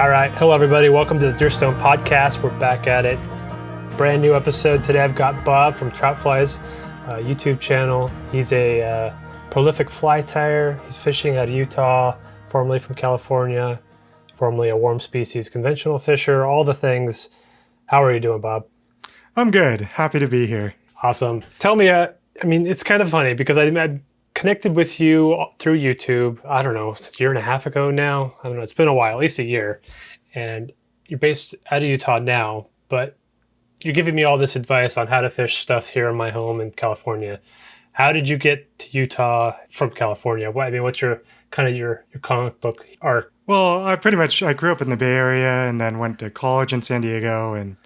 All right. Hello, everybody. Welcome to the Deerstone Podcast. We're back at it. Brand new episode today. I've got Bob from Troutfly's YouTube channel. He's a prolific fly tyer. He's fishing out of Utah, formerly from California, formerly a warm species conventional fisher, all the things. How are you doing, Bob? I'm good. Happy to be here. Awesome. Tell me, it's kind of funny because I connected with you through YouTube, I don't know, it's a year and a half ago now. I don't know, it's been a while, at least a year. And you're based out of Utah now, but you're giving me all this advice on how to fish stuff here in my home in California. How did you get to Utah from California? What's your comic book arc? Well, I grew up in the Bay Area and then went to college in San Diego and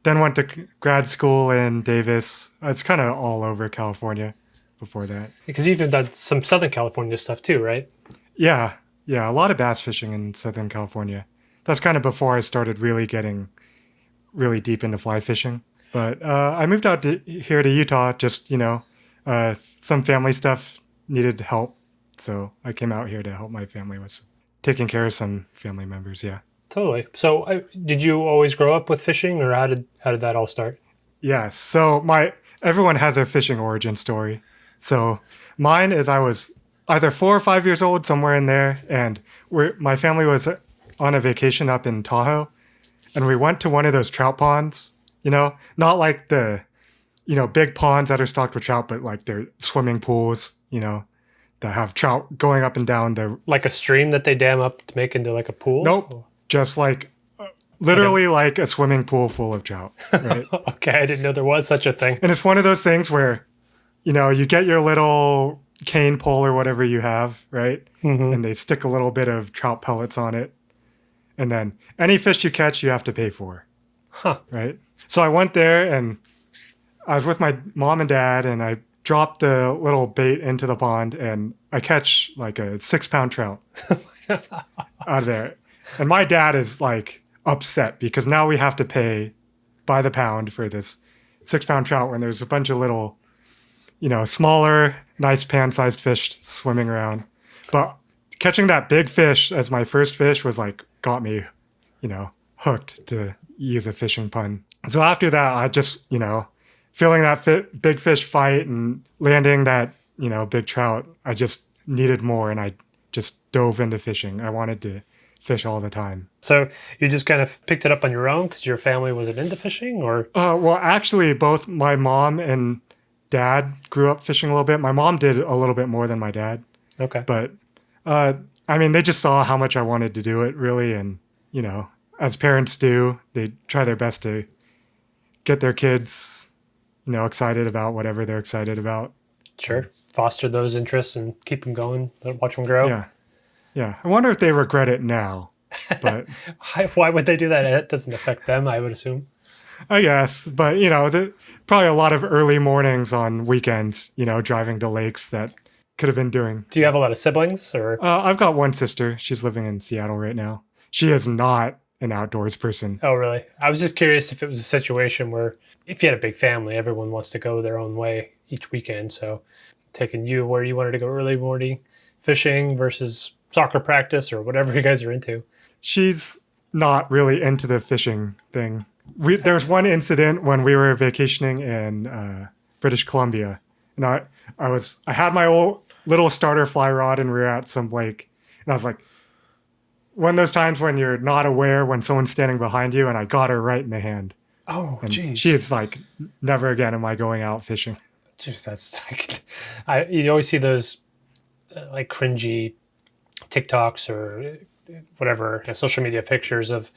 then went to grad school in Davis. It's kind of all over California before that. Because you've even done some Southern California stuff too, right? Yeah, a lot of bass fishing in Southern California. That's kind of before I started really getting really deep into fly fishing. But I moved out here to Utah, just, some family stuff needed help. So I came out here to help my family with taking care of some family members, yeah. Totally. So did you always grow up with fishing, or how did that all start? Yes. So everyone has their fishing origin story. So mine is I was either 4 or 5 years old, somewhere in there, and my family was on a vacation up in Tahoe, and we went to one of those trout ponds, not like the, big ponds that are stocked with trout, but like they're swimming pools, that have trout going up and down the... Like a stream that they dam up to make into like a pool? Nope. Just like, literally like a swimming pool full of trout, right? Okay, I didn't know there was such a thing. And it's one of those things where, you get your little cane pole or whatever you have, right? Mm-hmm. And they stick a little bit of trout pellets on it. And then any fish you catch, you have to pay for. Huh. Right? So I went there and I was with my mom and dad and I dropped the little bait into the pond and I catch like a 6-pound trout out of there. And my dad is like upset because now we have to pay by the pound for this 6-pound trout when there's a bunch of little, smaller, nice pan-sized fish swimming around. But catching that big fish as my first fish was like, got me, hooked, to use a fishing pun. So after that, I just, feeling that big fish fight and landing that, big trout, I just needed more and I just dove into fishing. I wanted to fish all the time. So you just kind of picked it up on your own because your family wasn't into fishing, or? Well, actually, both my mom and dad grew up fishing a little bit. My mom did a little bit more than my dad. Okay. But, they just saw how much I wanted to do it, really. And, as parents do, they try their best to get their kids, excited about whatever they're excited about. Sure. Foster those interests and keep them going, watch them grow. Yeah. I wonder if they regret it now. But why would they do that? It doesn't affect them, I would assume. I guess. But, probably a lot of early mornings on weekends, driving to lakes that could have been doing. Do you have a lot of siblings? Or I've got one sister. She's living in Seattle right now. She is not an outdoors person. Oh, really? I was just curious if it was a situation where if you had a big family, everyone wants to go their own way each weekend. So taking you where you wanted to go early morning fishing versus soccer practice or whatever you guys are into. She's not really into the fishing thing. There was one incident when we were vacationing in British Columbia, and I had my old little starter fly rod, and we were at some lake, and I was like, one of those times when you're not aware when someone's standing behind you, and I got her right in the hand. Oh, geez. She is like, never again am I going out fishing. Just that's like, you always see those like cringy TikToks or whatever, social media pictures of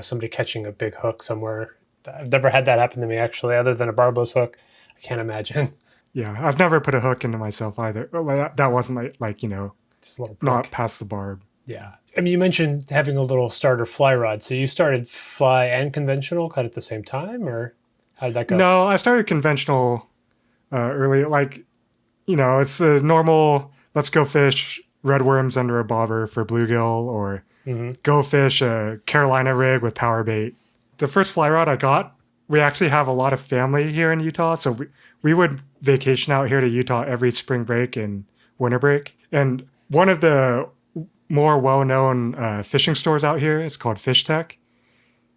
somebody catching a big hook somewhere. I've never had that happen to me, actually, other than a barbless hook. I can't imagine. Yeah, I've never put a hook into myself either. That wasn't like just a little prick. Not past the barb. Yeah. You mentioned having a little starter fly rod. So you started fly and conventional kind of at the same time, or how did that go? No, I started conventional early. Like, it's a normal, let's go fish redworms under a bobber for bluegill, or go fish a Carolina rig with power bait. The first fly rod I got, we actually have a lot of family here in Utah. So we would vacation out here to Utah every spring break and winter break. And one of the more well-known fishing stores out here. It's called Fish Tech.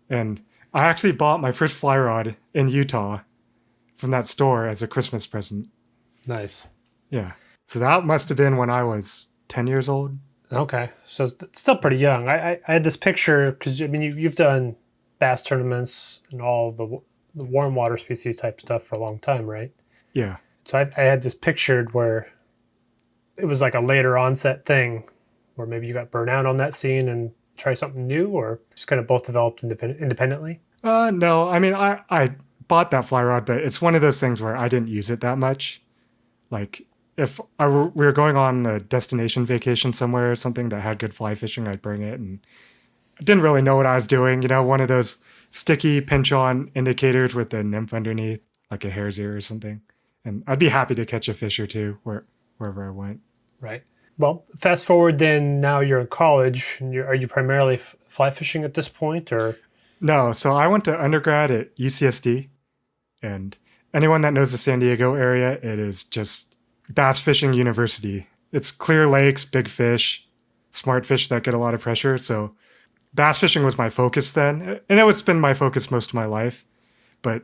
And I actually bought my first fly rod in Utah from that store as a Christmas present. Nice. Yeah. So that must have been when I was 10 years old. Okay, so it's still pretty young. I had this picture because I mean you've done bass tournaments and all the warm water species type stuff for a long time, right? Yeah. So I had this pictured where it was like a later onset thing, where maybe you got burnt out on that scene and try something new, or just kind of both developed independently. No, I mean, I bought that fly rod, but it's one of those things where I didn't use it that much. Like, if we were going on a destination vacation somewhere or something that had good fly fishing, I'd bring it. And I didn't really know what I was doing. You know, one of those sticky pinch-on indicators with a nymph underneath, like a hare's ear or something. And I'd be happy to catch a fish or two wherever I went. Right. Well, fast forward then, now you're in college. And are you primarily fly fishing at this point, or? No, so I went to undergrad at UCSD. And anyone that knows the San Diego area, it is just bass fishing university. It's clear lakes, big fish, smart fish that get a lot of pressure. So bass fishing was my focus then. And it's been my focus most of my life. But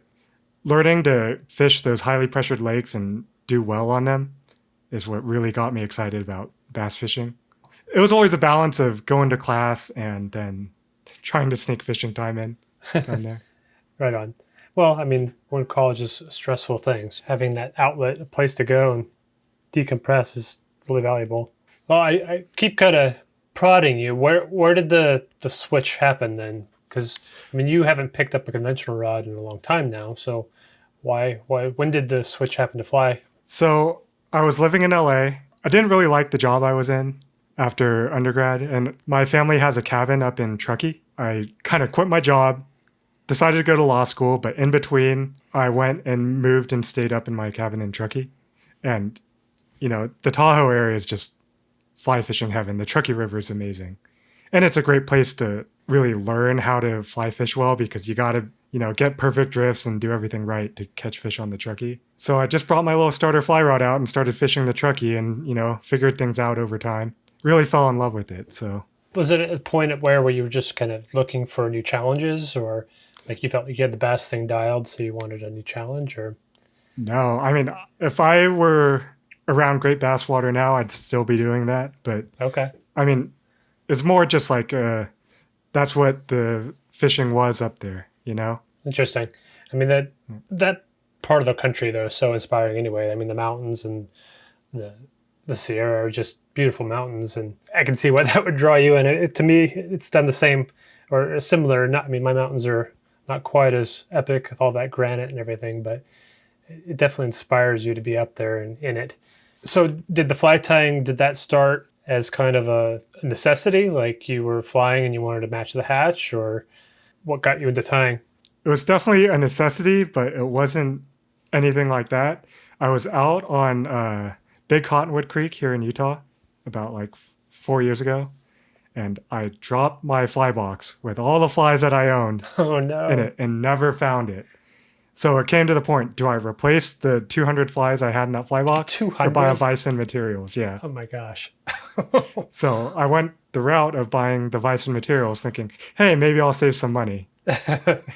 learning to fish those highly pressured lakes and do well on them is what really got me excited about bass fishing. It was always a balance of going to class and then trying to sneak fishing time in down there. Right on. Well, I mean, when college is stressful things, having that outlet, a place to go and decompress is really valuable. Well, I keep kind of prodding you. Where did the switch happen then? Because I mean, you haven't picked up a conventional rod in a long time now. So when did the switch happen to fly? So I was living in LA. I didn't really like the job I was in after undergrad, and my family has a cabin up in Truckee. I kind of quit my job, decided to go to law school, but in between, I went and moved and stayed up in my cabin in Truckee. And, you know, the Tahoe area is just fly fishing heaven. The Truckee River is amazing. And it's a great place to really learn how to fly fish well because you got to, you know, get perfect drifts and do everything right to catch fish on the Truckee. So I just brought my little starter fly rod out and started fishing the Truckee and, you know, figured things out over time. Really fell in love with it. So Was it a point at where you were just kind of looking for new challenges, or like you felt like you had the bass thing dialed, so you wanted a new challenge, or? no, I mean, if I were around Great Bass Water now, I'd still be doing that. But Okay. I mean, it's more just like that's what the fishing was up there, you know? Interesting. I mean, that part of the country though is so inspiring anyway. I mean, the mountains and the Sierra are just beautiful mountains, and I can see why that would draw you. And to me, it's done the same or similar. Not, I mean, my mountains are not quite as epic with all that granite and everything, but it definitely inspires you to be up there and in it. So did the fly tying, did that start as kind of a necessity? Like you were flying and you wanted to match the hatch, or what got you into tying? It was definitely a necessity, but it wasn't anything like that. I was out on Big Cottonwood Creek here in Utah about like 4 years ago, and I dropped my fly box with all the flies that I owned Oh no. in it and never found it. So it came to the point, do I replace the 200 flies I had in that fly box 200? or buy a Bison materials? Yeah. Oh my gosh. So I went the route of buying the Bison materials thinking, hey, maybe I'll save some money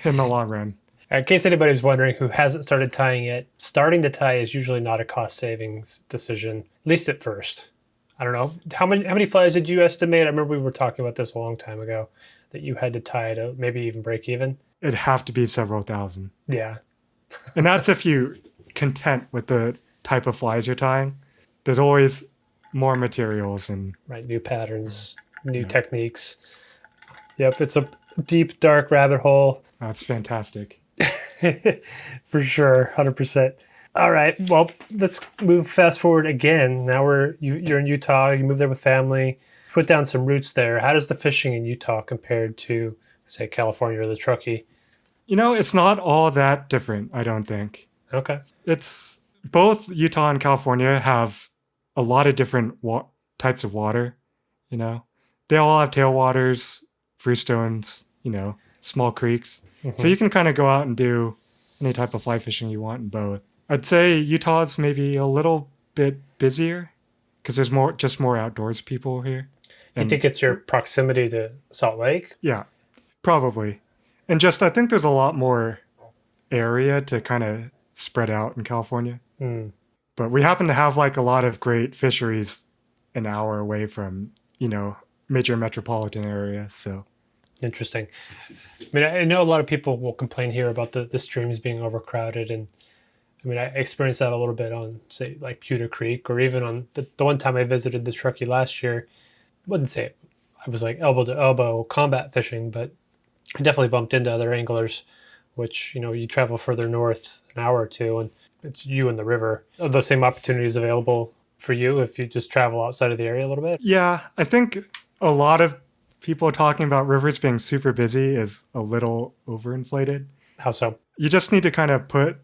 in the long run. In case anybody's wondering who hasn't started tying yet, starting to tie is usually not a cost savings decision, at least at first. I don't know. How many flies did you estimate? I remember we were talking about this a long time ago, that you had to tie to maybe even break even. It'd have to be several thousand. Yeah. And that's if you're content with the type of flies you're tying. There's always more materials and Right. New patterns, new techniques. Yep. It's a deep, dark rabbit hole. that's fantastic. For sure. 100%. All right. Well, let's move fast forward again. Now you're in Utah. You moved there with family. Put down some roots there. How does the fishing in Utah compared to, say, California or the Truckee? You know, it's not all that different, I don't think. Okay. It's both Utah and California have a lot of different types of water, you know. They all have tailwaters, freestones, you know, small creeks. So you can kind of go out and do any type of fly fishing you want in both. I'd say Utah's maybe a little bit busier because there's more outdoors people here. You think it's your proximity to Salt Lake? Yeah, probably. And just, I think there's a lot more area to kind of spread out in California. But we happen to have like a lot of great fisheries an hour away from, major metropolitan areas. So Interesting. I mean, I know a lot of people will complain here about the streams being overcrowded. And I mean, I experienced that a little bit on, say, like Pewter Creek, or even on the one time I visited the Truckee last year. I wouldn't say I was like elbow to elbow combat fishing, but I definitely bumped into other anglers, which, you travel further north an hour or two, and it's you and the river. Are those same opportunities available for you if you just travel outside of the area a little bit? yeah, I think a lot of people talking about rivers being super busy is a little overinflated. How so? You just need to kind of put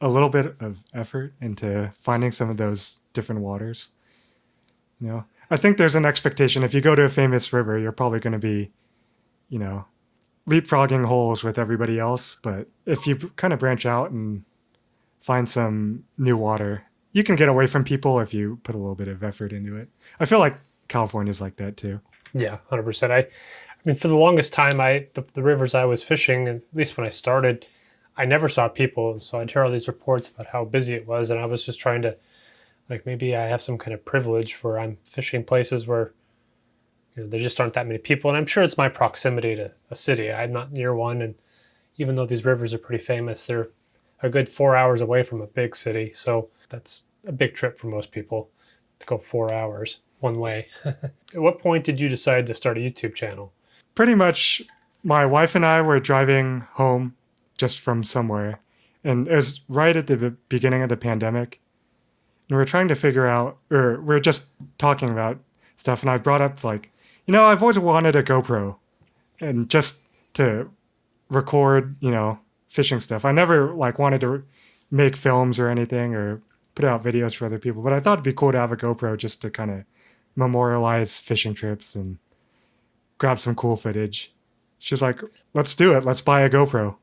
a little bit of effort into finding some of those different waters. I think there's an expectation if you go to a famous river, you're probably going to be, leapfrogging holes with everybody else. But if you kind of branch out and find some new water, you can get away from people if you put a little bit of effort into it. I feel like California's like that too. Yeah, 100%. I mean, for the longest time, the rivers I was fishing, at least when I started, I never saw people. So I'd hear all these reports about how busy it was, and I was just trying to, like, maybe I have some kind of privilege where I'm fishing places where there just aren't that many people. And I'm sure it's my proximity to a city. I'm not near one, and even though these rivers are pretty famous, they're a good 4 hours away from a big city. So that's a big trip for most people to go 4 hours one way. At what point did you decide to start a YouTube channel? Pretty much my wife and I were driving home just from somewhere, and it was right at the beginning of the pandemic. And we were trying to figure out, or we were just talking about stuff, and I brought up like, I've always wanted a GoPro and just to record, fishing stuff. I never like wanted to make films or anything or put out videos for other people, but I thought it'd be cool to have a GoPro just to kind of memorialize fishing trips and grab some cool footage. She's like, let's do it. Let's buy a GoPro.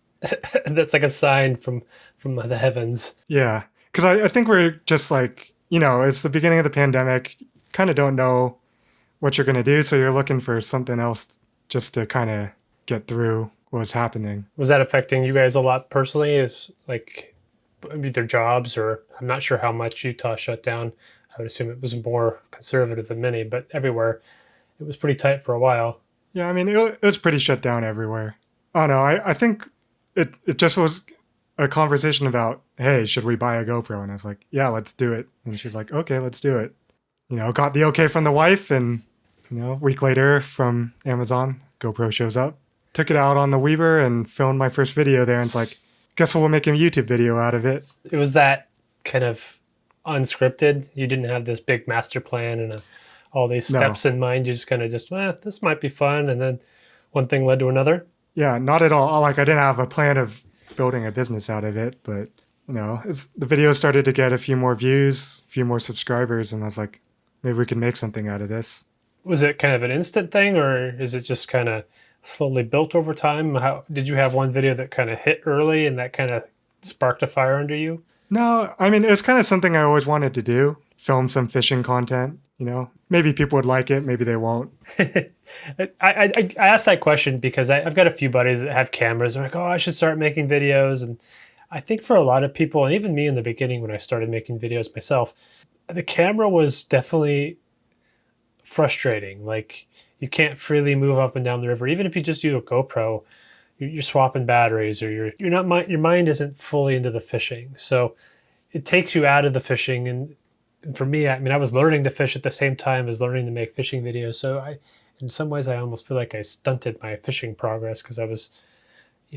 That's like a sign from the heavens. Yeah. Because I think we're just like, it's the beginning of the pandemic. Kind of don't know what you're going to do. So you're looking for something else just to kind of get through what's happening. Was that affecting you guys a lot personally? Is like either jobs, or I'm not sure how much Utah shut down. I would assume it was more conservative than many, but everywhere it was pretty tight for a while. Yeah, I mean, it was pretty shut down everywhere. I don't know. I think it just was a conversation about, hey, should we buy a GoPro? And I was like, yeah, let's do it. And she was like, okay, let's do it. Got the okay from the wife, and, a week later from Amazon, GoPro shows up. Took it out on the Weaver and filmed my first video there. And it's like, guess we'll make a YouTube video out of it. It was that kind of unscripted. You didn't have this big master plan and all these steps in mind. You just kind of this might be fun. And then one thing led to another. Yeah, not at all. Like I didn't have a plan of building a business out of it, but the video started to get a few more views, a few more subscribers. And I was like, maybe we can make something out of this. Was it kind of an instant thing, or is it just kind of slowly built over time? How did you have one video that kind of hit early and that kind of sparked a fire under you? No, I mean, it's kind of something I always wanted to do, film some fishing content. Maybe people would like it, maybe they won't. I asked that question because I've got a few buddies that have cameras. They're like, oh, I should start making videos. And I think for a lot of people, and even me in the beginning when I started making videos myself, the camera was definitely frustrating. Like, you can't freely move up and down the river. Even if you just use a GoPro, you're swapping batteries, or your mind isn't fully into the fishing. So it takes you out of the fishing. And for me, I mean, I was learning to fish at the same time as learning to make fishing videos. So in some ways, I almost feel like I stunted my fishing progress because I was,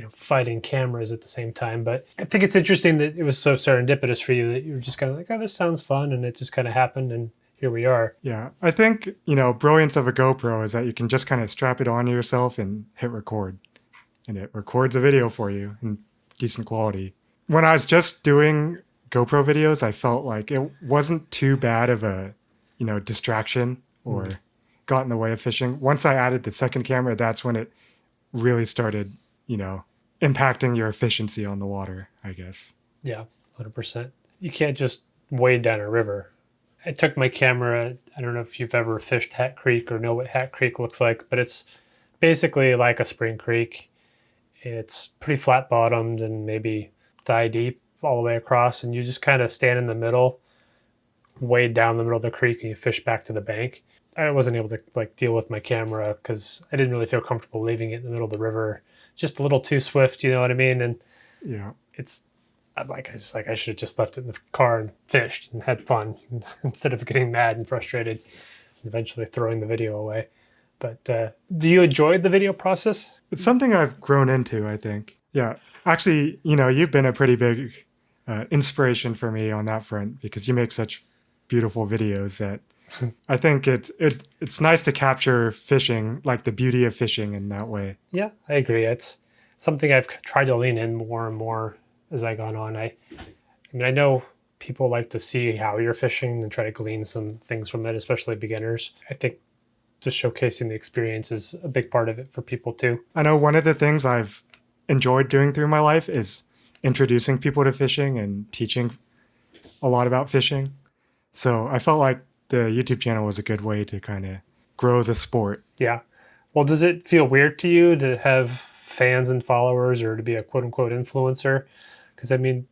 fighting cameras at the same time. But I think it's interesting that it was so serendipitous for you that you were just kind of like, oh, this sounds fun. And it just kind of happened. And here we are. Yeah. I think, brilliance of a GoPro is that you can just kind of strap it on yourself and hit record. And it records a video for you in decent quality. When I was just doing GoPro videos, I felt like it wasn't too bad of a, distraction or got in the way of fishing. Once I added the second camera, that's when it really started, impacting your efficiency on the water, I guess. Yeah, 100%. You can't just wade down a river I took my camera. I don't know if you've ever fished Hat Creek or know what Hat Creek looks like, but it's basically like a spring creek. It's pretty flat bottomed and maybe thigh deep all the way across, and you just kind of stand in the middle, wade down the middle of the creek, and you fish back to the bank. I wasn't able to like deal with my camera because I didn't really feel comfortable leaving it in the middle of the river. Just a little too swift, you know what I mean? And Yeah. it's I should have just left it in the car and fished and had fun instead of getting mad and frustrated and eventually throwing the video away. But do you enjoy the video process? It's something I've grown into, I think. Yeah. Actually, you've been a pretty big inspiration for me on that front because you make such beautiful videos that I think it's nice to capture fishing, like the beauty of fishing in that way. Yeah, I agree. It's something I've tried to lean in more and more as I gone on. I mean, I know people like to see how you're fishing and try to glean some things from it, especially beginners. I think just showcasing the experience is a big part of it for people too. I know one of the things I've enjoyed doing through my life is introducing people to fishing and teaching a lot about fishing. So I felt like the YouTube channel was a good way to kind of grow the sport. Yeah. Well, does it feel weird to you to have fans and followers or to be a quote unquote influencer? Because I mean,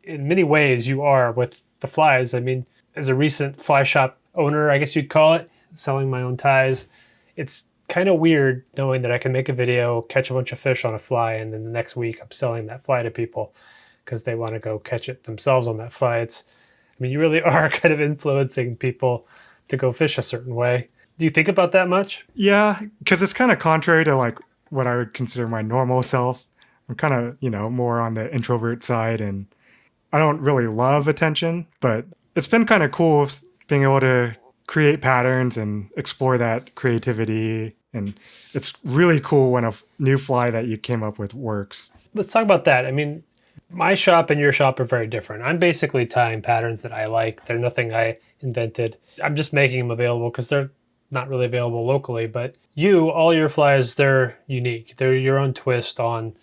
in many ways you are with the flies. I mean, as a recent fly shop owner, I guess you'd call it, selling my own ties, it's kind of weird knowing that I can make a video, catch a bunch of fish on a fly, and then the next week I'm selling that fly to people because they want to go catch it themselves on that fly. I mean, you really are kind of influencing people to go fish a certain way. Do you think about that much? Yeah, because it's kind of contrary to like what I would consider my normal self. I'm kind of, more on the introvert side and I don't really love attention, but it's been kind of cool being able to create patterns and explore that creativity. And it's really cool when a new fly that you came up with works. Let's talk about that. I mean, my shop and your shop are very different. I'm basically tying patterns that I like. They're nothing I invented. I'm just making them available because they're not really available locally. But all your flies, they're unique. They're your own twist on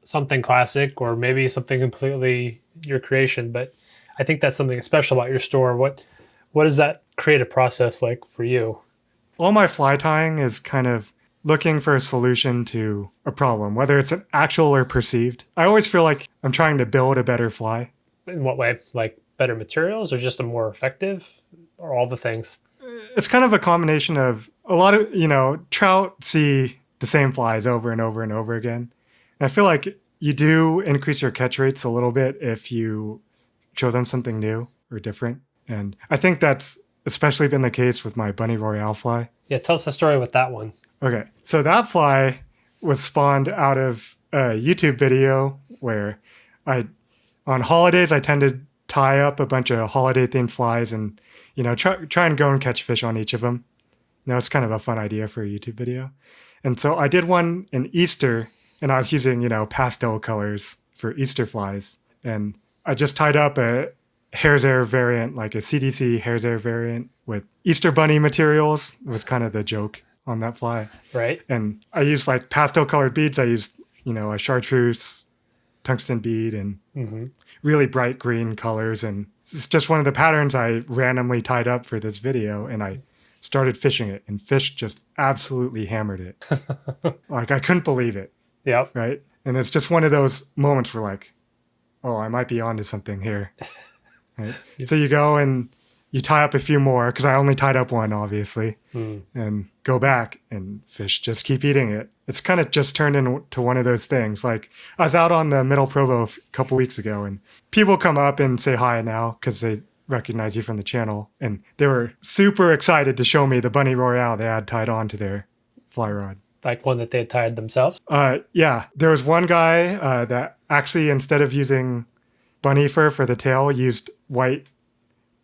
something classic or maybe something completely your creation. But I think that's something special about your store. What does that creative process like for you? All my fly tying is kind of looking for a solution to a problem, whether it's an actual or perceived. I always feel like I'm trying to build a better fly. In what way? Like better materials or just a more effective or all the things? It's kind of a combination of a lot of, trout see the same flies over and over and over again. And I feel like you do increase your catch rates a little bit if you show them something new or different. And I think that's especially been the case with my Bunny Royale fly. Yeah, tell us a story with that one. Okay, so that fly was spawned out of a YouTube video where on holidays, I tend to tie up a bunch of holiday themed flies and, try and go and catch fish on each of them. It's kind of a fun idea for a YouTube video. And so I did one in Easter and I was using, pastel colors for Easter flies. And I just tied up a hare's ear variant, like a CDC hare's ear variant with Easter bunny materials was kind of the joke on that fly. Right. And I used like pastel colored beads. I used, a chartreuse tungsten bead and really bright green colors. And it's just one of the patterns I randomly tied up for this video. And I started fishing it and fish just absolutely hammered it. Like I couldn't believe it. Yep. Right. And it's just one of those moments where like, oh, I might be onto something here. Right. So you go and you tie up a few more because I only tied up one, obviously, and go back and fish just keep eating it. It's kind of just turned into one of those things. Like I was out on the Middle Provo a couple weeks ago and people come up and say hi now because they recognize you from the channel. And they were super excited to show me the Bunny Royale they had tied on to their fly rod. Like one that they had tied themselves? Yeah. There was one guy that actually, instead of using bunny fur for the tail, used white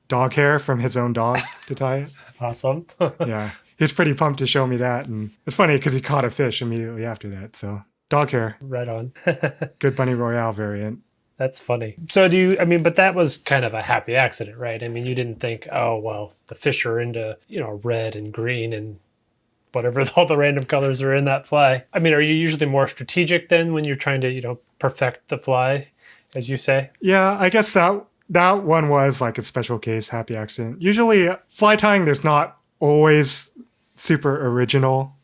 dog hair from his own dog to tie it. Awesome. Yeah. He was pretty pumped to show me that. And it's funny because he caught a fish immediately after that. So dog hair. Right on. Good Bunny Royale variant. That's funny. So but that was kind of a happy accident, right? I mean, you didn't think, oh, well, the fish are into, red and green and whatever all the random colors are in that fly. I mean, are you usually more strategic then when you're trying to, perfect the fly, as you say? Yeah, I guess that that one was like a special case, happy accident. Usually fly tying, there's not always super original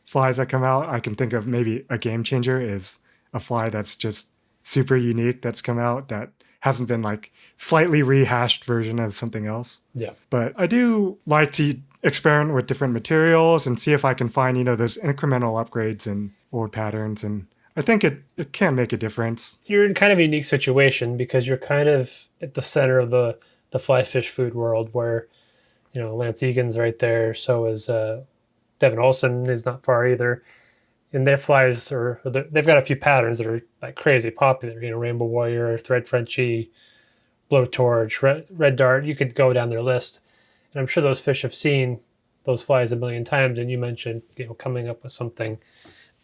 flies that come out. I can think of maybe a game changer is a fly that's just super unique that's come out that hasn't been like slightly rehashed version of something else. Yeah. But I do like to experiment with different materials and see if I can find, those incremental upgrades in old patterns. And I think it can make a difference. You're in kind of a unique situation because you're kind of at the center of the fly fish food world where, Lance Egan's right there. So is Devin Olson is not far either. And their flies they've got a few patterns that are like crazy popular, Rainbow Warrior, Thread Frenchie, Blowtorch, Red Dart. You could go down their list. And I'm sure those fish have seen those flies a million times. And you mentioned, coming up with something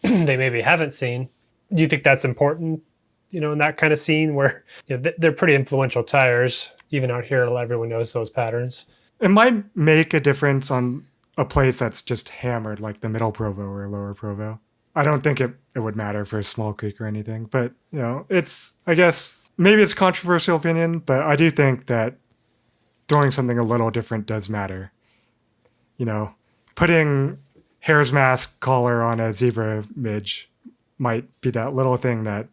they maybe haven't seen. Do you think that's important, in that kind of scene where they're pretty influential tyers? Even out here, everyone knows those patterns. It might make a difference on a place that's just hammered, like the Middle Provo or Lower Provo. I don't think it would matter for a small creek or anything. But, it's, I guess, maybe it's a controversial opinion, but I do think that throwing something a little different does matter. Putting hare's mask collar on a zebra midge might be that little thing that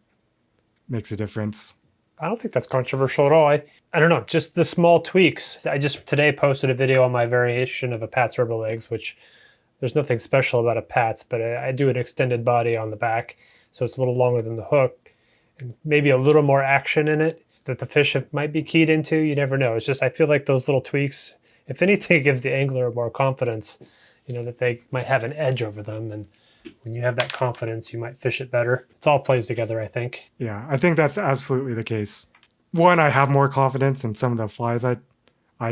makes a difference. I don't think that's controversial at all. I don't know, just the small tweaks. I just today posted a video on my variation of a Pat's Herbal Legs, which there's nothing special about a Pat's, but I do an extended body on the back, so it's a little longer than the hook, and maybe a little more action in it that the fish might be keyed into. You never know. It's just I feel like those little tweaks, if anything, it gives the angler more confidence, that they might have an edge over them. And when you have that confidence, you might fish it better. It's all plays together, I think. Yeah, I think that's absolutely the case. One, I have more confidence in some of the flies I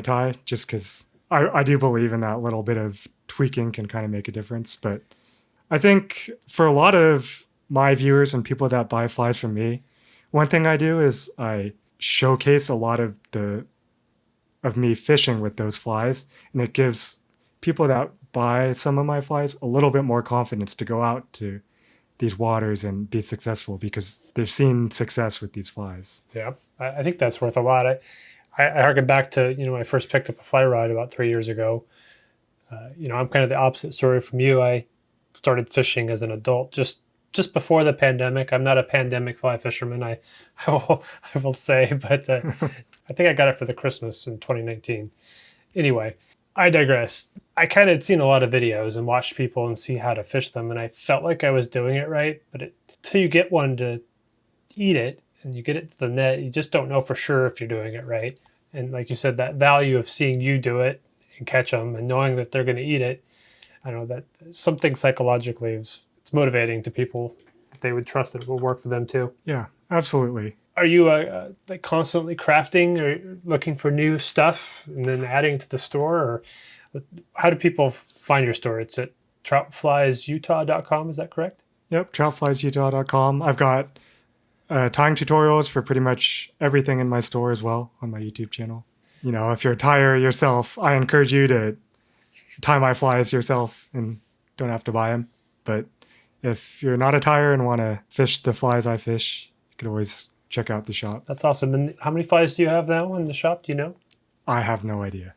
tie, just because I do believe in that little bit of tweaking can kind of make a difference. But I think for a lot of my viewers and people that buy flies from me, one thing I do is I showcase a lot of me fishing with those flies, and it gives people that buy some of my flies a little bit more confidence to go out to these waters and be successful because they've seen success with these flies. Yeah, I think that's worth a lot. I harken back to, when I first picked up a fly rod about 3 years ago. I'm kind of the opposite story from you. I started fishing as an adult just before the pandemic. I'm not a pandemic fly fisherman, I will say, but I think I got it for the Christmas in 2019. Anyway, I digress. I kind of seen a lot of videos and watched people and see how to fish them, and I felt like I was doing it right, but until you get one to eat it and you get it to the net, you just don't know for sure if you're doing it right. And like you said, that value of seeing you do it and catch them and knowing that they're going to eat it, I don't know, that something psychologically it's motivating to people that they would trust that it will work for them too. Yeah, absolutely. Are you like constantly crafting or looking for new stuff and then adding to the store? Or how do people find your store? It's at troutfliesutah.com, is that correct? Yep, troutfliesutah.com. I've got tying tutorials for pretty much everything in my store as well on my YouTube channel. If you're a tyer yourself, I encourage you to tie my flies yourself and don't have to buy them. But if you're not a tyer and want to fish the flies I fish, you could always check out the shop. That's awesome. And how many flies do you have now in the shop? Do you know? I have no idea.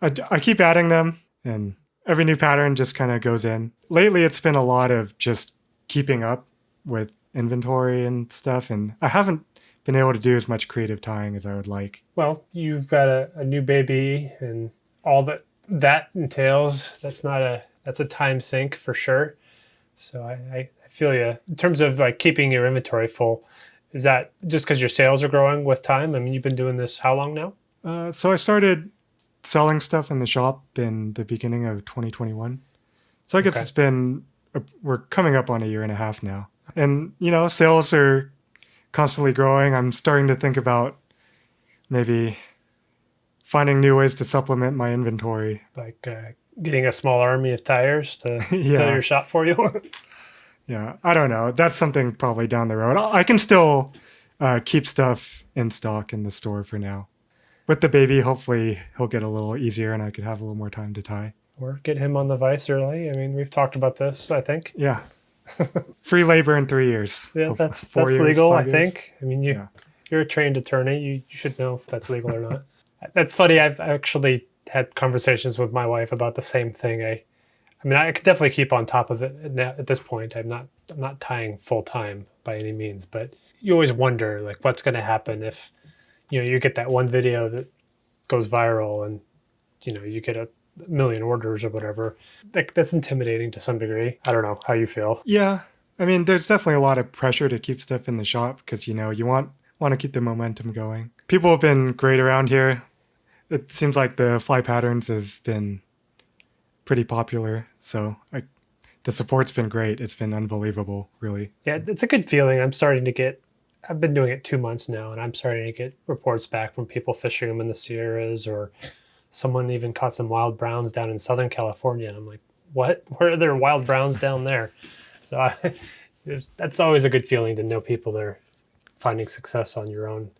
I keep adding them, and every new pattern just kind of goes in. Lately, it's been a lot of just keeping up with inventory and stuff, and I haven't been able to do as much creative tying as I would like. Well, you've got a new baby and all that entails. That's a time sink for sure. So I feel you. In terms of like keeping your inventory full, is that just because your sales are growing with time? I mean, you've been doing this how long now? So I started selling stuff in the shop in the beginning of 2021. So I guess It's been, we're coming up on a year and a half now. And, sales are constantly growing. I'm starting to think about maybe finding new ways to supplement my inventory. Like getting a small army of tyers to fill your shop for you? Yeah, I don't know. That's something probably down the road. I can still keep stuff in stock in the store for now. With the baby, hopefully he'll get a little easier and I could have a little more time to tie. Or get him on the vise early. I mean, we've talked about this, I think. Yeah. Free labor in 3 years. Yeah, that's 4 years, legal, 5 I years. think. I mean, You're a trained attorney. You should know if that's legal or not. That's funny. I've actually had conversations with my wife about the same thing. I mean, I could definitely keep on top of it at this point. I'm not tying full time by any means, but you always wonder like what's going to happen if you get that one video that goes viral and you get a million orders or whatever. That's intimidating to some degree. I don't know how you feel. Yeah. I mean, there's definitely a lot of pressure to keep stuff in the shop because, you want to keep the momentum going. People have been great around here. It seems like the fly patterns have been pretty popular. So the support's been great. It's been unbelievable, really. Yeah, it's a good feeling. I've been doing it 2 months now, and I'm starting to get reports back from people fishing them in the Sierras, or someone even caught some wild browns down in Southern California. And I'm like, what? Where are there wild browns down there? So that's always a good feeling to know people are finding success on your own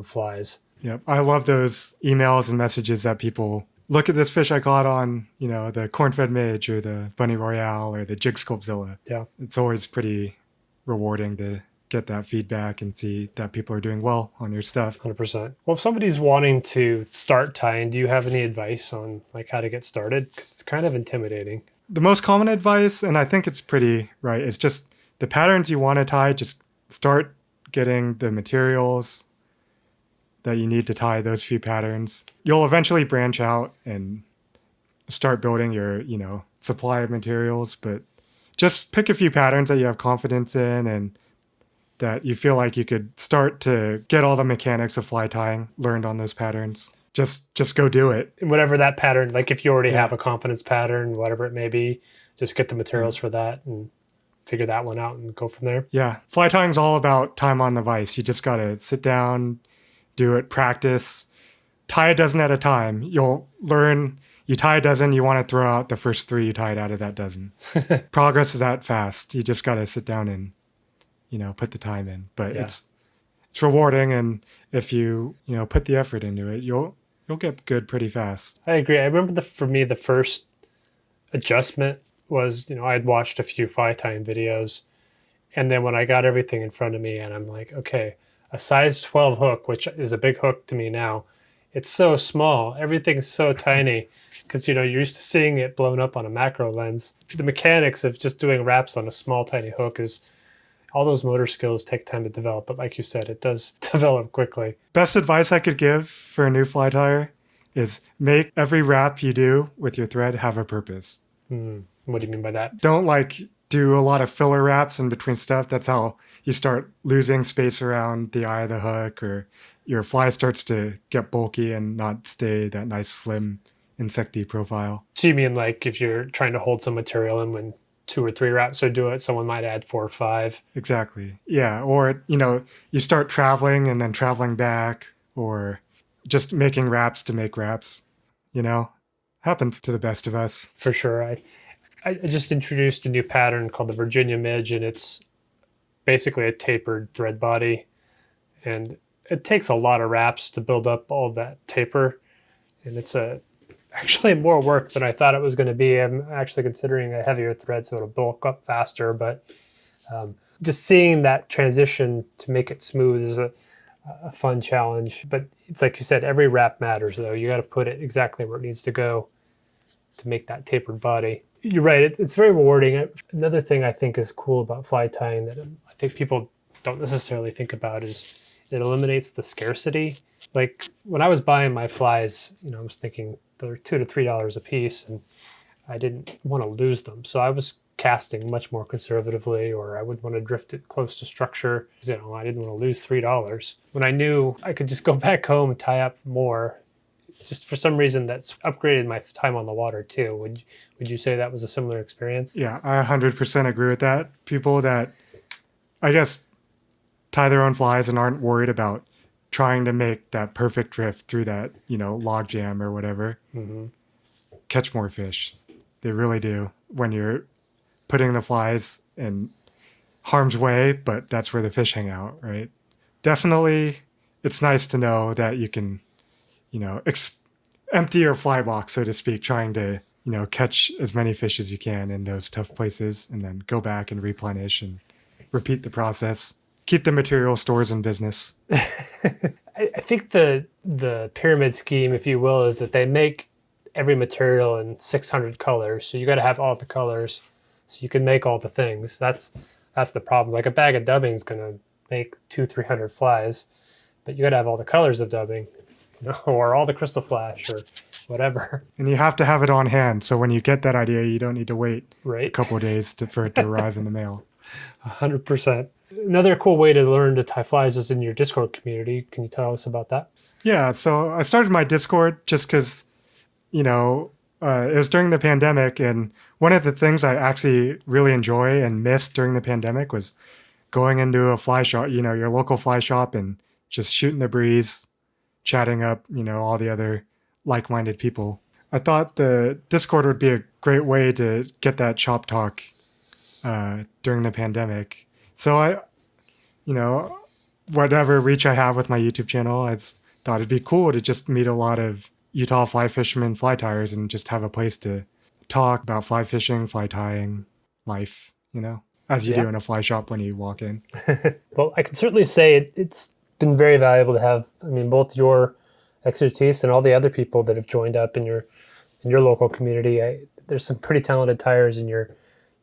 flies. Yep. I love those emails and messages that people look at this fish I caught on, the cornfed midge or the bunny royale or the jig sculpzilla. Yeah. It's always pretty rewarding to get that feedback and see that people are doing well on your stuff. 100%. Well, if somebody's wanting to start tying, do you have any advice on like how to get started? Because it's kind of intimidating. The most common advice, and I think it's pretty right, is just the patterns you want to tie, just start getting the materials that you need to tie those few patterns. You'll eventually branch out and start building your, supply of materials, but just pick a few patterns that you have confidence in and that you feel like you could start to get all the mechanics of fly tying learned on those patterns. Just go do it. Whatever that pattern, like if you already have a confidence pattern, whatever it may be, just get the materials for that and figure that one out and go from there. Yeah. Fly tying is all about time on the vise. You just got to sit down, do it, practice, tie a dozen at a time. You'll learn, you tie a dozen, you want to throw out the first 3 you tied out of that dozen. Progress is that fast. You just got to sit down and, put the time in. But it's rewarding. And if you, put the effort into it, you'll get good pretty fast. I agree. I remember for me, the first adjustment was, I had watched a few fly tying videos. And then when I got everything in front of me and I'm like, okay, a size 12 hook, which is a big hook to me now, it's so small. Everything's so tiny because, you're used to seeing it blown up on a macro lens. The mechanics of just doing wraps on a small, tiny hook is all those motor skills take time to develop. But like you said, it does develop quickly. Best advice I could give for a new fly tyer is make every wrap you do with your thread have a purpose. What do you mean by that? Don't do a lot of filler wraps in between stuff. That's how you start losing space around the eye of the hook, or your fly starts to get bulky and not stay that nice slim insecty profile. So you mean like if you're trying to hold some material in when 2 or 3 wraps would do it, someone might add 4 or 5. Exactly. Yeah. Or, you start traveling and then traveling back, or just making wraps to make wraps, happens to the best of us. For sure. I just introduced a new pattern called the Virginia Midge, and it's basically a tapered thread body. And it takes a lot of wraps to build up all that taper. And it's actually more work than I thought it was going to be. I'm actually considering a heavier thread so it'll bulk up faster. But just seeing that transition to make it smooth is a fun challenge. But it's like you said, every wrap matters, though. You got to put it exactly where it needs to go to make that tapered body. You're right. It's very rewarding. Another thing I think is cool about fly tying that I think people don't necessarily think about is it eliminates the scarcity. Like when I was buying my flies, I was thinking they're $2 to $3 a piece, and I didn't want to lose them. So I was casting much more conservatively, or I wouldn't want to drift it close to structure. I didn't want to lose $3. When I knew I could just go back home and tie up more, just for some reason that's upgraded my time on the water too. Would you say that was a similar experience? Yeah, I 100% agree with that. People that, I guess, tie their own flies and aren't worried about trying to make that perfect drift through that, log jam or whatever, catch more fish. They really do when you're putting the flies in harm's way, but that's where the fish hang out, right? Definitely, it's nice to know that you can, empty your fly box, so to speak, trying to, catch as many fish as you can in those tough places and then go back and replenish and repeat the process. keep the material stores in business. I think the pyramid scheme, if you will, is that they make every material in 600 colors. So you got to have all the colors so you can make all the things. That's the problem. Like a bag of dubbing is going to make 200-300 flies, but you got to have all the colors of dubbing, or all the crystal flash or whatever. And you have to have it on hand. So when you get that idea, you don't need to wait a Right. couple of days for it to arrive in the mail. 100%. Another cool way to learn to tie flies is in your Discord community. Can you tell us about that? Yeah, so I started my Discord just because, it was during the pandemic. And one of the things I actually really enjoy and missed during the pandemic was going into a fly shop, your local fly shop, and just shooting the breeze, chatting up, all the other like-minded people. I thought the Discord would be a great way to get that shop talk during the pandemic. So whatever reach I have with my YouTube channel, I thought it'd be cool to just meet a lot of Utah fly fishermen, fly tyers, and just have a place to talk about fly fishing, fly tying, life, as you do in a fly shop when you walk in. Well, I can certainly say it's been very valuable to have, both your expertise and all the other people that have joined up in your local community. There's some pretty talented tyers in your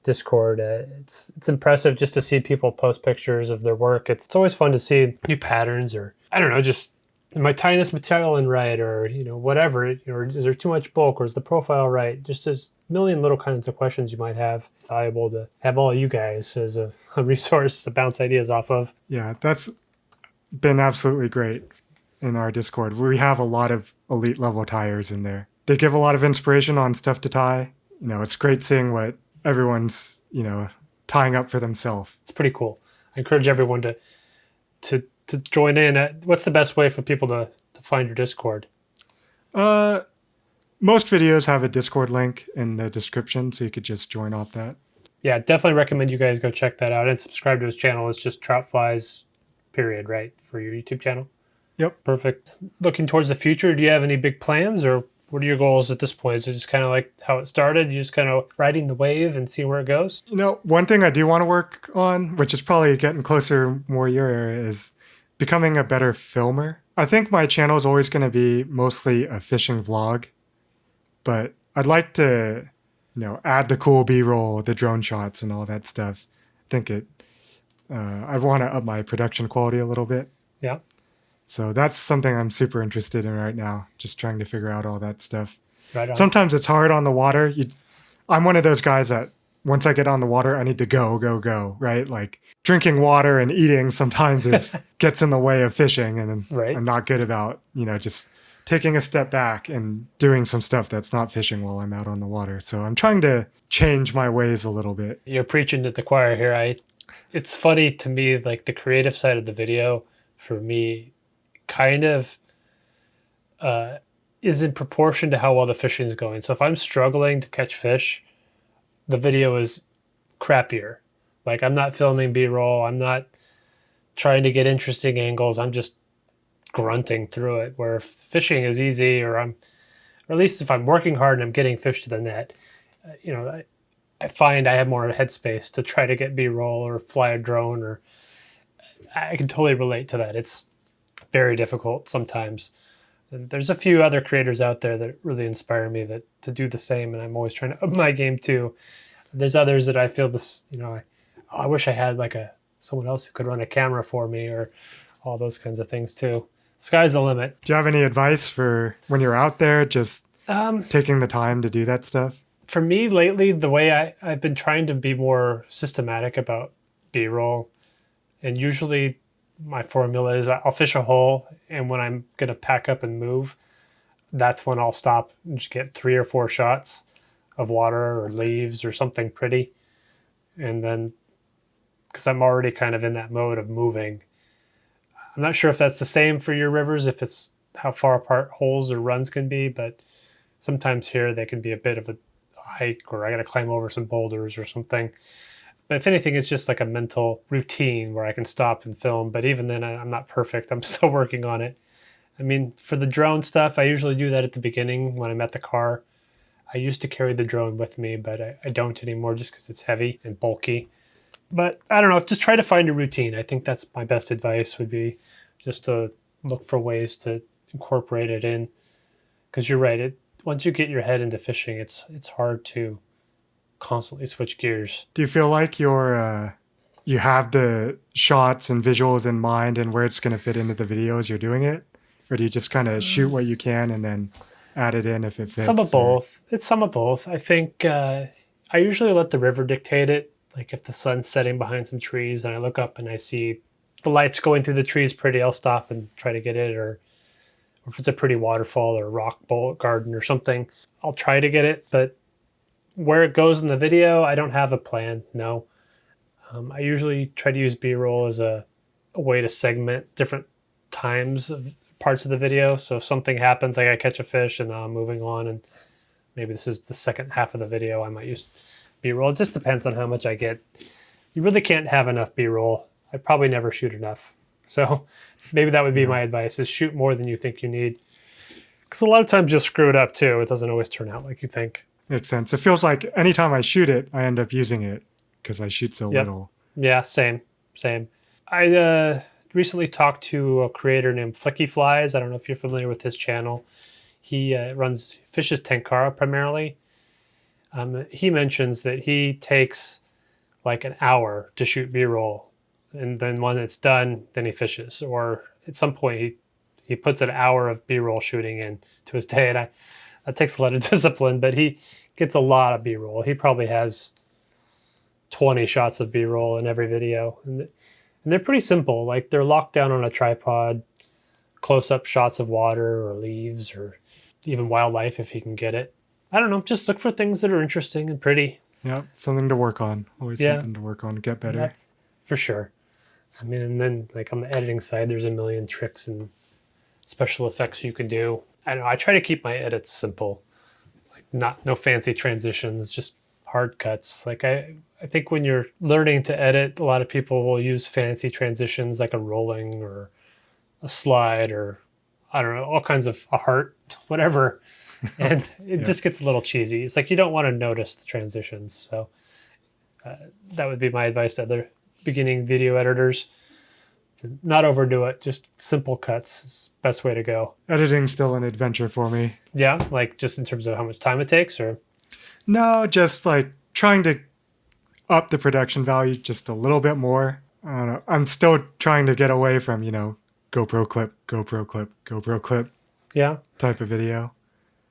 Discord. It's impressive just to see people post pictures of their work. It's always fun to see new patterns, or I don't know, just am I tying this material in right, or whatever, or is there too much bulk, or is the profile right? Just as a million little kinds of questions you might have. It's valuable to have all you guys as a resource to bounce ideas off of. Yeah, that's been absolutely great in our Discord. We have a lot of elite level tyers in there. They give a lot of inspiration on stuff to tie. It's great seeing what everyone's, tying up for themselves. It's pretty cool. I encourage everyone to join in. What's the best way for people to find your Discord? Most videos have a Discord link in the description, so you could just join off that. Yeah, definitely recommend you guys go check that out and subscribe to his channel. It's just Trout Flies, period, right, for your YouTube channel? Yep. Perfect. Looking towards the future, do you have any big plans, or what are your goals at this point? Is it just kind of like how it started? You just kind of riding the wave and seeing where it goes? One thing I do want to work on, which is probably getting closer more your area, is becoming a better filmer. I think my channel is always going to be mostly a fishing vlog, but I'd like to, add the cool B-roll, the drone shots and all that stuff. I think I want to up my production quality a little bit. Yeah. So that's something I'm super interested in right now, just trying to figure out all that stuff. Right on. Sometimes it's hard on the water. I'm one of those guys that once I get on the water, I need to go, right? Like drinking water and eating sometimes gets in the way of fishing, and right. I'm not good about, just taking a step back and doing some stuff that's not fishing while I'm out on the water. So I'm trying to change my ways a little bit. You're preaching to the choir here. It's funny to me, like the creative side of the video for me kind of is in proportion to how well the fishing is going. So if I'm struggling to catch fish, the video is crappier. Like I'm not filming B-roll. I'm not trying to get interesting angles. I'm just grunting through it. Where if fishing is easy, or at least if I'm working hard and I'm getting fish to the net, I find I have more headspace to try to get B-roll or fly a drone, or I can totally relate to that. It's very difficult sometimes. And there's a few other creators out there that really inspire me to do the same, and I'm always trying to up my game too. There's others that I feel this, I wish I had like someone else who could run a camera for me, or all those kinds of things too. Sky's the limit. Do you have any advice for when you're out there, just taking the time to do that stuff? For me lately, the way I've been trying to be more systematic about B-roll, and usually my formula is I'll fish a hole, and when I'm going to pack up and move, that's when I'll stop and just get 3 or 4 shots of water or leaves or something pretty. And then, because I'm already kind of in that mode of moving, I'm not sure if that's the same for your rivers, if it's how far apart holes or runs can be, but sometimes here they can be a bit of a hike, or I got to climb over some boulders or something. But if anything, it's just like a mental routine where I can stop and film. But even then, I'm not perfect. I'm still working on it. For the drone stuff, I usually do that at the beginning when I'm at the car. I used to carry the drone with me, but I don't anymore just because it's heavy and bulky. But I don't know, just try to find a routine. I think that's my best advice would be just to look for ways to incorporate it in. Because you're right, once you get your head into fishing, it's hard to constantly switch gears. Do you feel like you have the shots and visuals in mind and where it's going to fit into the video as you're doing it? Or do you just kind of shoot what you can and then add it in if it fits? Some of both. It's some of both. I think I usually let the river dictate it. Like if the sun's setting behind some trees and I look up and I see the lights going through the trees pretty, I'll stop and try to get it. Or if it's a pretty waterfall or rock bowl garden or something, I'll try to get it. But where it goes in the video, I don't have a plan. No. I usually try to use B-roll as a way to segment different times of parts of the video. So if something happens, like I catch a fish and now I'm moving on, and maybe this is the second half of the video, I might use B-roll. It just depends on how much I get. You really can't have enough B-roll. I probably never shoot enough. So maybe that would be my advice, is shoot more than you think you need. Because a lot of times you'll screw it up too. It doesn't always turn out like you think. Makes sense. It feels like anytime I shoot it, I end up using it because I shoot so little. Yeah, same. I recently talked to a creator named Flicky Flies. I don't know if you're familiar with his channel. He fishes tenkara primarily. He mentions that he takes like an hour to shoot B-roll, and then when it's done, then he fishes. Or at some point, he puts an hour of B-roll shooting in to his day, and that takes a lot of discipline. But he gets a lot of B-roll. He probably has 20 shots of B-roll in every video, and they're pretty simple. Like they're locked down on a tripod, close-up shots of water or leaves or even wildlife if he can get it. I don't know, just look for things that are interesting and pretty. Yeah, something to work on. Always something to work on, get better. That's for sure. I mean, and then like on the editing side, there's a million tricks and special effects you can do. I don't know, I try to keep my edits simple. Like no fancy transitions, just hard cuts. Like I think when you're learning to edit, a lot of people will use fancy transitions like a rolling or a slide or I don't know, all kinds of a heart, whatever. And it just gets a little cheesy. It's like you don't want to notice the transitions. So that would be my advice to other beginning video editors. To not overdo it, just simple cuts is the best way to go. Editing's still an adventure for me. Yeah, like just in terms of how much time it takes, or? No, just like trying to up the production value just a little bit more. I don't know. I'm still trying to get away from, GoPro clip Yeah. type of video.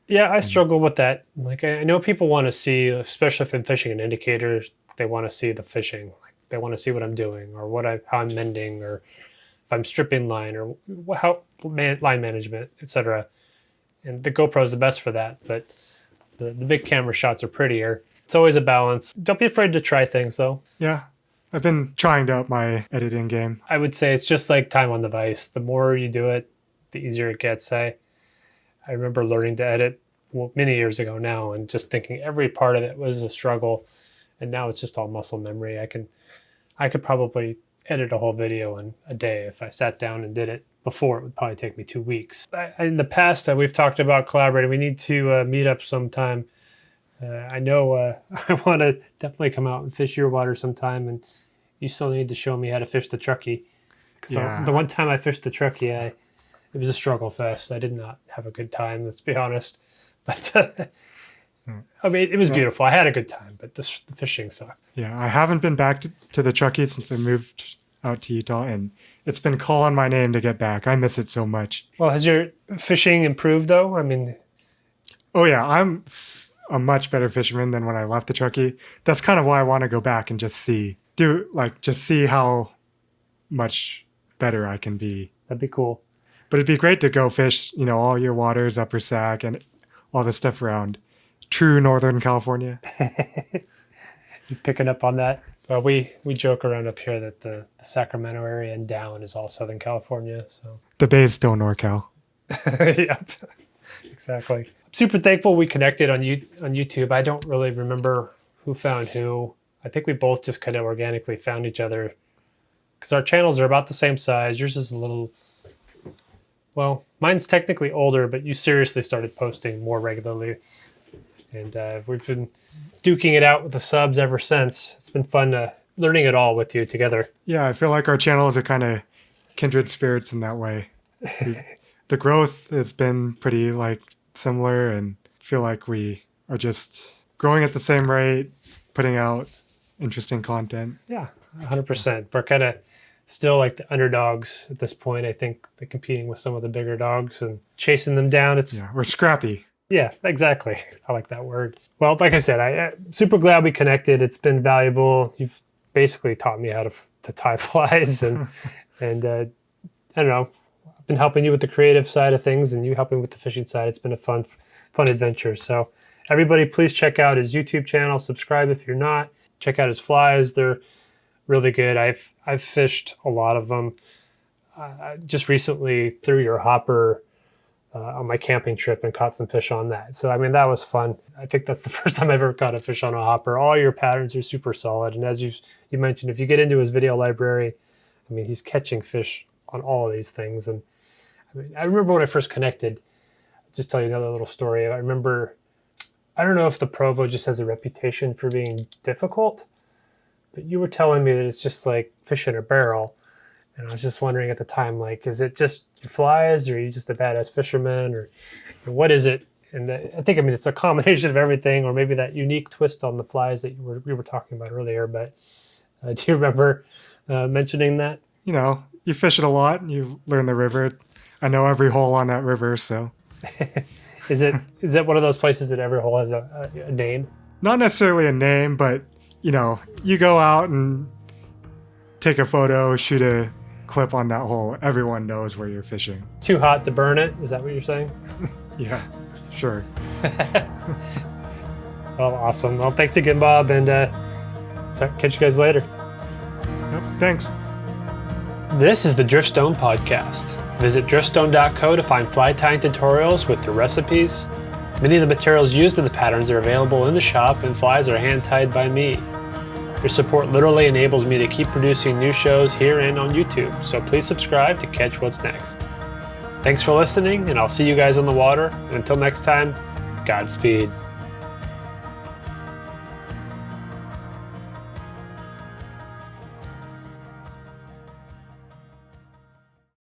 Yeah, I struggle with that. Like I know people want to see, especially if I'm fishing an indicator, they want to see the fishing. Like they want to see what I'm doing or how I'm mending or if I'm stripping line or line management, etc. And the GoPro is the best for that, but the big camera shots are prettier. It's always a balance. Don't be afraid to try things though. Yeah, I've been trying to up my editing game. I would say it's just like time on the vise. The more you do it, the easier it gets. I remember learning to edit many years ago now and just thinking every part of it was a struggle. And now it's just all muscle memory. I could probably edit a whole video in a day if I sat down and did it. Before, it would probably take me 2 weeks. In the past, we've talked about collaborating. We need to meet up sometime. I know I want to definitely come out and fish your water sometime, and you still need to show me how to fish the Truckee. Because the one time I fished the Truckee, it was a struggle fest. I did not have a good time, let's be honest. But I mean, it was beautiful. I had a good time, but the fishing sucked. Yeah, I haven't been back to the Truckee since I moved out to Utah, and it's been calling my name to get back. I miss it so much. Well, has your fishing improved though? I mean, oh yeah, I'm a much better fisherman than when I left the Truckee. That's kind of why I want to go back and just see how much better I can be. That'd be cool. But it'd be great to go fish, all your waters, Upper Sac, and all the stuff around true Northern California. You picking up on that? Well, we joke around up here that the Sacramento area and down is all Southern California. So the Bay's still NorCal. Yep, exactly. I'm super thankful we connected on YouTube. I don't really remember who found who. I think we both just kind of organically found each other because our channels are about the same size. Yours is a little, well, mine's technically older, but you seriously started posting more regularly. And we've been duking it out with the subs ever since. It's been fun to learning it all with you together. Yeah, I feel like our channels are kind of kindred spirits in that way. The growth has been pretty like similar, and feel like we are just growing at the same rate, putting out interesting content. Yeah, 100%. We're kind of still like the underdogs at this point. I think they're competing with some of the bigger dogs and chasing them down. Yeah, we're scrappy. Yeah, exactly. I like that word. Well, like I said, I'm super glad we connected. It's been valuable. You've basically taught me how to tie flies, and I don't know. I've been helping you with the creative side of things, and you helping with the fishing side. It's been a fun adventure. So everybody, please check out his YouTube channel. Subscribe if you're not. Check out his flies. They're really good. I've fished a lot of them. Just recently threw your hopper on my camping trip and caught some fish on that. So, I mean, that was fun. I think that's the first time I've ever caught a fish on a hopper. All your patterns are super solid. And as you mentioned, if you get into his video library, I mean, he's catching fish on all of these things. And I mean, I remember when I first connected, I'll just tell you another little story. I remember, I don't know if the Provo just has a reputation for being difficult, but you were telling me that it's just like fish in a barrel. And I was just wondering at the time, like, is it just your flies, or are you just a badass fisherman, or what is it? And I think, I mean, it's a combination of everything, or maybe that unique twist on the flies that we were talking about earlier. But do you remember mentioning that? You know, you fish it a lot, and you learn the river. I know every hole on that river, so. Is that one of those places that every hole has a name? Not necessarily a name, but, you know, you go out and take a photo, shoot a clip on that hole. Everyone knows where you're fishing. Too hot to burn it? Is that what you're saying? Yeah, sure. Well, awesome. Well, thanks again, Bob, and catch you guys later. Yep, thanks. This is the Driftstone Podcast. Visit driftstone.co to find fly tying tutorials with the recipes. Many of the materials used in the patterns are available in the shop, and flies are hand tied by me. Your support literally enables me to keep producing new shows here and on YouTube, so please subscribe to catch what's next. Thanks for listening, and I'll see you guys on the water. And until next time, Godspeed.